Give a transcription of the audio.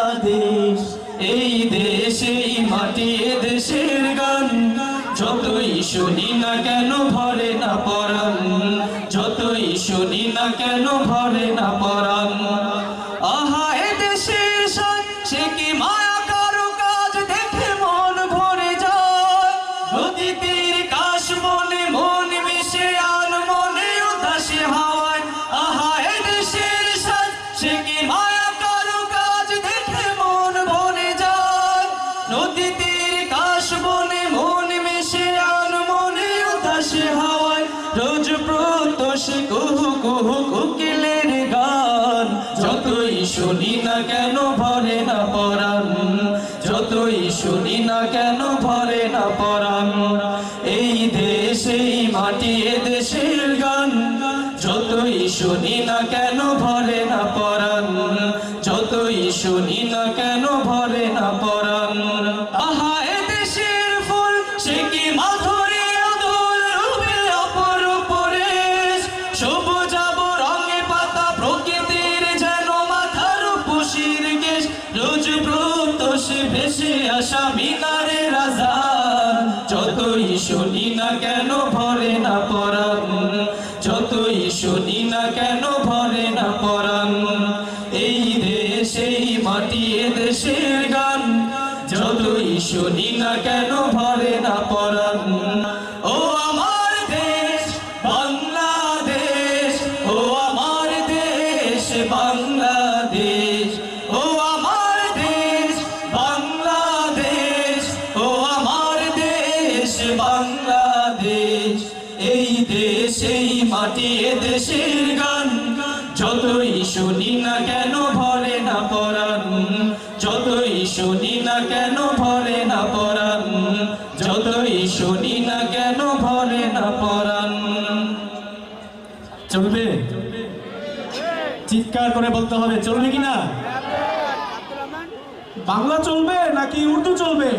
বাংলাদেশ। এই দেশ এই মাটি এ দেশের গান যতই শুনি না কেন ভরে না পরাণ, যতই শুনি না কেন ভরে না পরাণ। আহা এ দেশের শান সে কি মায়া কারো কাজ দেখে মন ভরে যায়। নদী তীর কাশ বনে মন মিশে আন মনে উদাসে হাওয়ায়। আহা এ দেশের শান সে কি মায়া কারো কাজ দেখে মন ভরে যায়। নদী তীর কাশ বনে মন মিশে আন মনে উদাসে হাওয়ায়। রোজ প্রত্যুষে কুহু কুহু কোকিলের গান যতই শুনি না কেন ভরে না পরাণ, যতই শুনি না কেন ভরে না পরাণ। এই দেশ এই মাটি এ দেশের গান যতই শুনি না কেন ভরে না পরাণ, যতই শুনি না কেন ভরে না পরাণ। আহা এ দেশের ফুল সে কি মাধুরী আদর রূপে অপরূপ পরেশ। সবুজ রঙে পাতা প্রকৃতির যেন মাথার পুশির কেশ। রোজ প্রত্যুষে ভেসে আসা মিনারের আযান যতই শুনি না কেন ভরে না পরাণ, যতই শুনি না কেন ভরে না পরাণ। এই দেশ এই মাটি এ দেশের গান যতই শুনি না কেন ভরে না পরাণ। ও আমার দেশ বাংলাদেশ, ও আমার দেশ বাংলাদেশ, ও আমার দেশ বাংলাদেশ, ও আমার দেশ বাংলাদেশ। এই দেশ এই মাটি এ দেশের গান যতই শুনি না কেন ভরে না পরাণ, যতই শুনি না কেন ভরে না পরাণ, যতই শুনি না কেন ভরে না পরাণ। চলবে? চিৎকার করে বলতে হবে, চলবে কিনা? বাংলা চলবে নাকি উর্দু চলবে?